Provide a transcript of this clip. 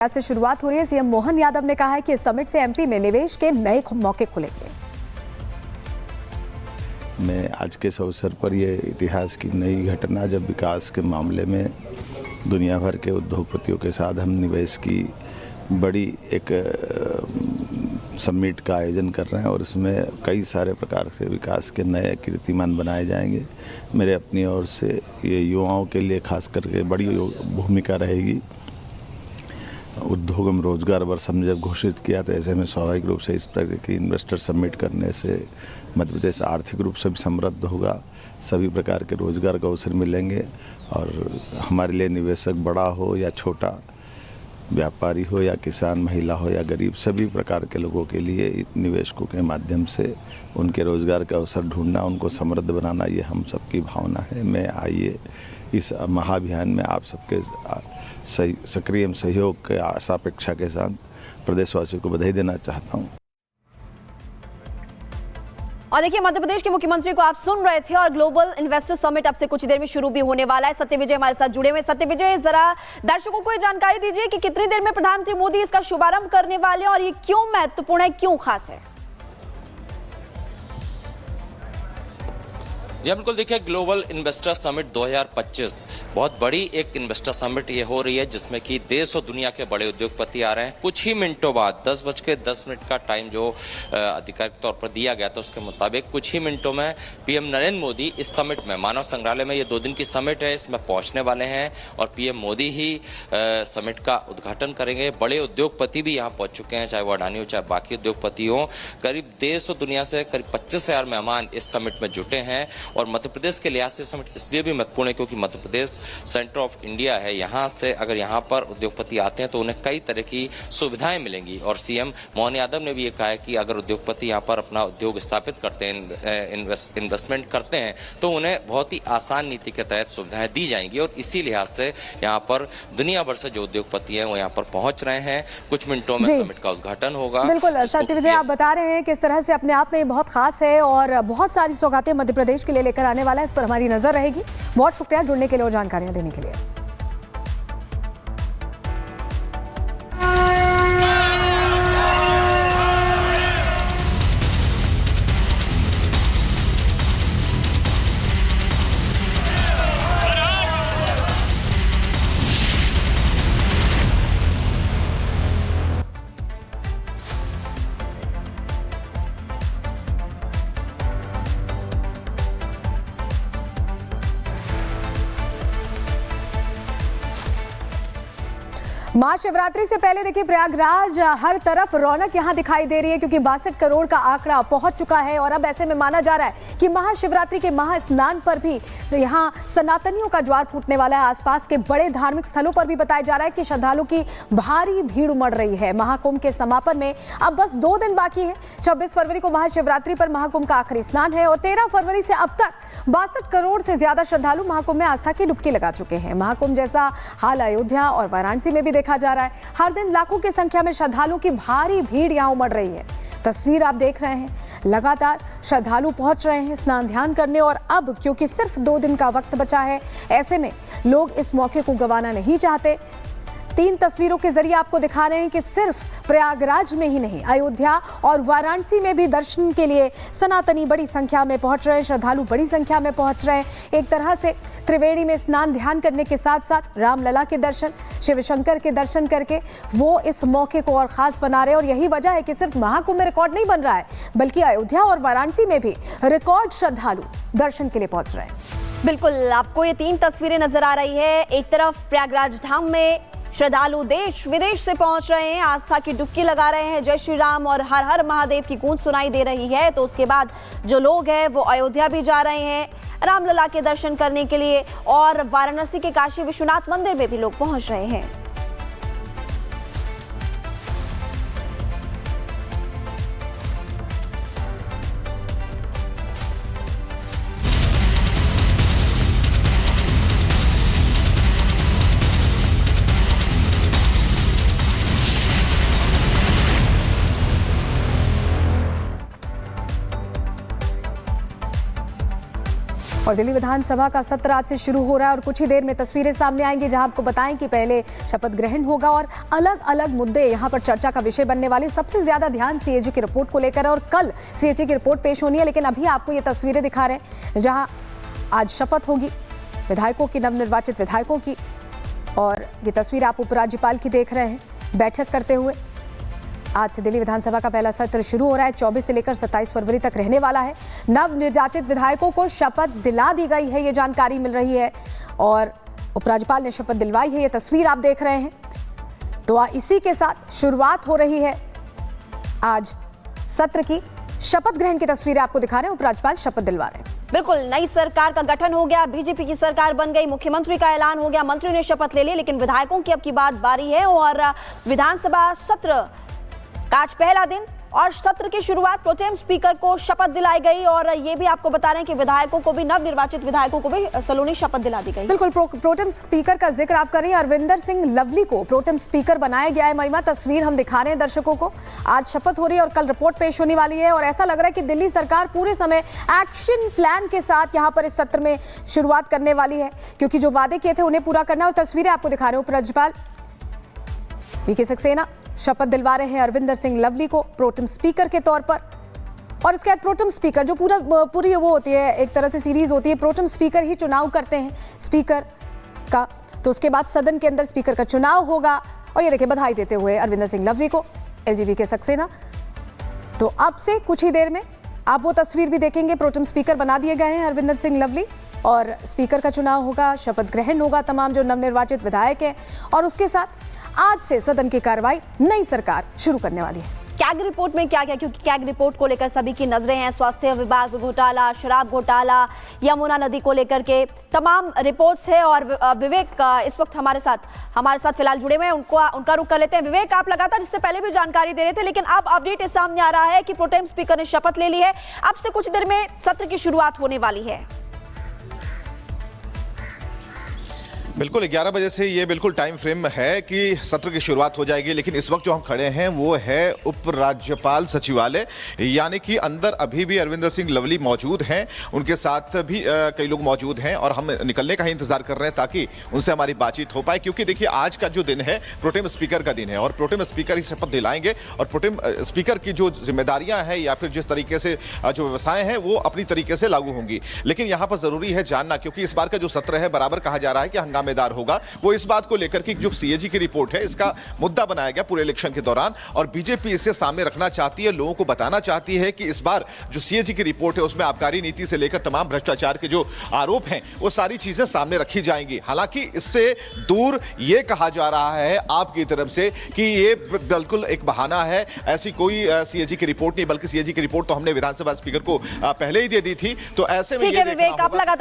आज से शुरुआत हो रही है। सीएम मोहन यादव ने कहा है कि इस समिट से एमपी में निवेश के नए मौके खुलेंगे। मैं आज के इस अवसर पर ये इतिहास की नई घटना, जब विकास के मामले में दुनिया भर के उद्योगपतियों के साथ हम निवेश की बड़ी एक समिट का आयोजन कर रहे हैं और इसमें कई सारे प्रकार से विकास के नए कीर्तिमान बनाए जाएंगे। मेरे अपनी ओर से ये युवाओं के लिए खास करके बड़ी भूमिका रहेगी। उद्योग एवं रोजगार वर्ष हमने जब घोषित किया तो ऐसे में स्वाभाविक रूप से इस तरह की इन्वेस्टर समिट करने से मध्य प्रदेश आर्थिक रूप से भी समृद्ध होगा, सभी प्रकार के रोजगार के अवसर मिलेंगे और हमारे लिए निवेशक बड़ा हो या छोटा, व्यापारी हो या किसान, महिला हो या गरीब, सभी प्रकार के लोगों के लिए निवेशकों के माध्यम से उनके रोजगार का अवसर ढूंढना, उनको समृद्ध बनाना, ये हम सबकी भावना है। मैं आइए इस महाअभियान में आप सबके सक्रिय सहयोग के आशा अपेक्षा के साथ प्रदेशवासियों को बधाई देना चाहता हूँ। और देखिए, मध्य प्रदेश के मुख्यमंत्री को आप सुन रहे थे और ग्लोबल इन्वेस्टर समिट अब से कुछ देर में शुरू भी होने वाला है। सत्य विजय हमारे साथ जुड़े हुए। सत्य विजय, जरा दर्शकों को ये जानकारी दीजिए कि कितनी देर में प्रधानमंत्री मोदी इसका शुभारंभ करने वाले हैं और ये क्यों महत्वपूर्ण है, क्यों खास है? जी बिल्कुल, देखिए, ग्लोबल इन्वेस्टर समिट 2025 बहुत बड़ी एक इन्वेस्टर समिट ये हो रही है जिसमें कि देश और दुनिया के बड़े उद्योगपति आ रहे हैं। कुछ ही मिनटों बाद 10:10 का टाइम जो आधिकारिक तौर पर दिया गया था उसके मुताबिक कुछ ही मिनटों में पीएम नरेंद्र मोदी इस समिट में, मानव संग्रहालय में, ये 2 दिन की समिट है, इसमें पहुंचने वाले हैं और पीएम मोदी ही समिट का उद्घाटन करेंगे। बड़े उद्योगपति भी यहाँ पहुंच चुके हैं, चाहे वो अडानी हो चाहे बाकी उद्योगपति हो। करीब देश और दुनिया से करीब 25,000 मेहमान इस समिट में जुटे हैं और मध्य प्रदेश के लिहाज से समिट इसलिए भी महत्वपूर्ण है क्योंकि Madhya Pradesh centre of India है। यहाँ से अगर यहाँ पर उद्योगपति आते हैं तो उन्हें कई तरह की सुविधाएं मिलेंगी और सीएम मोहन यादव ने भी ये कहा है कि अगर उद्योगपति यहाँ पर अपना उद्योग स्थापित करते हैं, इन्वेस्टमेंट करते हैं, तो उन्हें बहुत ही आसान नीति के तहत सुविधाएं दी जाएंगी और इसी लिहाज से यहाँ पर दुनिया भर से जो उद्योगपति हैं वो यहाँ पर पहुंच रहे हैं। कुछ मिनटों में समिट का उद्घाटन होगा। बिल्कुल सत्य विजय, आप बता रहे हैं किस तरह से अपने आप में बहुत खास है और बहुत सारी सौगातें मध्य प्रदेश के लिए लेकर आने वाला है। इस पर हमारी नजर रहेगी। बहुत शुक्रिया जुड़ने के लिए और जानकारियां देने के लिए। महाशिवरात्रि से पहले देखिए, प्रयागराज हर तरफ रौनक यहां दिखाई दे रही है क्योंकि 62 करोड़ का आंकड़ा पहुंच चुका है और अब ऐसे में माना जा रहा है कि महाशिवरात्रि के महास्नान पर भी यहां सनातनियों का ज्वार फूटने वाला है। आसपास के बड़े धार्मिक स्थलों पर भी बताया जा रहा है कि श्रद्धालुओं की भारी भीड़ उमड़ रही है। महाकुंभ के समापन में अब बस 2 दिन बाकी है। 26 फरवरी को महाशिवरात्रि पर महाकुंभ का आखिरी स्नान है और 13 फरवरी से अब तक 62 करोड़ से ज्यादा श्रद्धालु महाकुंभ में आस्था की डुबकी लगा चुके हैं। महाकुंभ जैसा हाल अयोध्या और वाराणसी में भी देखा जा रहा है। हर दिन लाखों की संख्या में श्रद्धालुओं की भारी भीड़ यहां उमड़ रही है। तस्वीर आप देख रहे हैं, लगातार श्रद्धालु पहुंच रहे हैं स्नान ध्यान करने और अब क्योंकि सिर्फ 2 दिन का वक्त बचा है, ऐसे में लोग इस मौके को गंवाना नहीं चाहते। 3 तस्वीरों के जरिए आपको दिखा रहे हैं कि सिर्फ प्रयागराज में ही नहीं, अयोध्या और वाराणसी में भी दर्शन के लिए सनातनी बड़ी संख्या में पहुंच रहे हैं, श्रद्धालु बड़ी संख्या में पहुंच रहे हैं। एक तरह से त्रिवेणी में स्नान ध्यान करने के साथ साथ रामलला के दर्शन, शिव शंकर के दर्शन करके वो इस मौके को और खास बना रहे हैं। और यही वजह है कि सिर्फ महाकुंभ में रिकॉर्ड नहीं बन रहा है, बल्कि अयोध्या और वाराणसी में भी रिकॉर्ड श्रद्धालु दर्शन के लिए पहुंच रहे हैं। बिल्कुल, आपको ये 3 तस्वीरें नजर आ रही है। एक तरफ प्रयागराज धाम में श्रद्धालु देश विदेश से पहुंच रहे हैं, आस्था की डुबकी लगा रहे हैं, जय श्री राम और हर हर महादेव की गूंज सुनाई दे रही है। तो उसके बाद जो लोग हैं वो अयोध्या भी जा रहे हैं रामलला के दर्शन करने के लिए और वाराणसी के काशी विश्वनाथ मंदिर में भी लोग पहुंच रहे हैं। और दिल्ली विधानसभा का सत्र आज से शुरू हो रहा है और कुछ ही देर में तस्वीरें सामने आएंगी जहां आपको बताएं कि पहले शपथ ग्रहण होगा और अलग अलग मुद्दे यहां पर चर्चा का विषय बनने वाले। सबसे ज्यादा ध्यान सीएजी की रिपोर्ट को लेकर है और कल सीएजी की रिपोर्ट पेश होनी है, लेकिन अभी आपको ये तस्वीरें दिखा रहे हैं जहां आज शपथ होगी विधायकों की, नवनिर्वाचित विधायकों की। और ये तस्वीर आप उपराज्यपाल की देख रहे हैं बैठक करते हुए। आज से दिल्ली विधानसभा का पहला सत्र शुरू हो रहा है, 24 से लेकर 27 फरवरी तक रहने वाला है। नवनिर्वाचित विधायकों को शपथ दिला दी गई है, ये जानकारी मिल रही है और उपराज्यपाल ने शपथ दिलवाई है। ये तस्वीर आप देख रहे हैं। तो इसी के साथ शुरुआत हो रही है आज सत्र की। शपथ ग्रहण की तस्वीरें आपको दिखा रहे हैं, उपराज्यपाल शपथ दिलवा रहे हैं। बिल्कुल, नई सरकार का गठन हो गया, बीजेपी की सरकार बन गई, मुख्यमंत्री का ऐलान हो गया, मंत्रियों ने शपथ ले ली, लेकिन विधायकों की अब की बात बारी है और विधानसभा सत्र का आज पहला दिन और सत्र की शुरुआत प्रोटेम स्पीकर को शपथ दिलाई गई। और ये भी आपको बता रहे हैं कि विधायकों को भी, नवनिर्वाचित विधायकों को भी सलोनी शपथ दिला दी गई। बिल्कुल, प्रोटेम स्पीकर का जिक्र आप कर रही हैं। अरविंदर सिंह लवली को प्रोटेम स्पीकर बनाया गया है। महिमा, तस्वीर हम दिखा रहे हैं दर्शकों को। आज शपथ हो रही है और कल रिपोर्ट पेश होने वाली है और ऐसा लग रहा है कि दिल्ली सरकार पूरे समय एक्शन प्लान के साथ यहाँ पर इस सत्र में शुरुआत करने वाली है, क्योंकि जो वादे किए थे उन्हें पूरा करना। और तस्वीरें आपको दिखा रहे हैं, उपराज्यपाल वीके सक्सेना शपथ दिलवा रहे हैं अरविंदर सिंह लवली को प्रोटेम स्पीकर के तौर पर। और इसके बाद प्रोटेम स्पीकर जो पूरी वो होती है, एक तरह से सीरीज होती है, प्रोटेम स्पीकर ही चुनाव करते हैं स्पीकर का। तो उसके बाद सदन के अंदर स्पीकर का चुनाव होगा। और ये देखिए, बधाई देते हुए अरविंदर सिंह लवली को एलजी वीके सक्सेना। तो अब से कुछ ही देर में आप वो तस्वीर भी देखेंगे। प्रोटेम स्पीकर बना दिए गए हैं अरविंदर सिंह लवली और स्पीकर का चुनाव होगा, शपथ ग्रहण होगा तमाम जो नवनिर्वाचित विधायक हैं। और उसके साथ आज से सदन की कार्रवाई नई सरकार शुरू करने वाली है। कैग रिपोर्ट में क्या क्या, क्योंकि कैग रिपोर्ट को लेकर सभी की नजरें हैं। स्वास्थ्य विभाग घोटाला, शराब घोटाला, यमुना नदी को लेकर के तमाम रिपोर्ट्स है। और विवेक इस वक्त हमारे साथ फिलहाल जुड़े हुए हैं, उनका रुख कर लेते हैं। विवेक, आप लगातार इससे पहले भी जानकारी दे रहे थे, लेकिन अब अपडेट इस सामने आ रहा है कि प्रोटेम स्पीकर ने शपथ ले ली है। अब से कुछ देर में सत्र की शुरुआत होने वाली है। बिल्कुल 11 बजे से ये बिल्कुल टाइम फ्रेम है कि सत्र की शुरुआत हो जाएगी, लेकिन इस वक्त जो हम खड़े हैं वो है उपराज्यपाल सचिवालय, यानी कि अंदर अभी भी अरविंदर सिंह लवली मौजूद हैं, उनके साथ भी कई लोग मौजूद हैं और हम निकलने का ही इंतजार कर रहे हैं ताकि उनसे हमारी बातचीत हो पाए। क्योंकि देखिए, आज का जो दिन है प्रोटेम स्पीकर का दिन है और प्रोटेम स्पीकर ही शपथ दिलाएंगे और प्रोटेम स्पीकर की जो जिम्मेदारियां हैं या फिर जिस तरीके से जो व्यवस्थाएं हैं वो अपनी तरीके से लागू होंगी। लेकिन यहाँ पर जरूरी है जानना, क्योंकि इस बार का जो सत्र है बराबर कहा जा रहा है कि हंगामेदार होगा, वो इस बात को लेकर कि जो सीएजी की रिपोर्ट है इसका मुद्दा बनाया गया पूरे इलेक्शन के दौरान और बीजेपी इसे सामने रखना चाहती है, लोगों को बताना चाहती है कि इस बार जो सीएजी की रिपोर्ट है उसमें आबकारी नीति से लेकर तमाम भ्रष्टाचार के जो आरोप हैं वो सारी चीजें सामने रखी जाएंगी। हालांकि इससे दूर ये कहा जा रहा है आपकी तरफ से कि ये बिल्कुल एक बहाना है, ऐसी कोई सीएजी की रिपोर्ट नहीं, बल्कि सीएजी की रिपोर्ट तो हमने विधानसभा स्पीकर को पहले ही दे दी थी। तो ऐसे में ठीक है विवेक, आप लगातार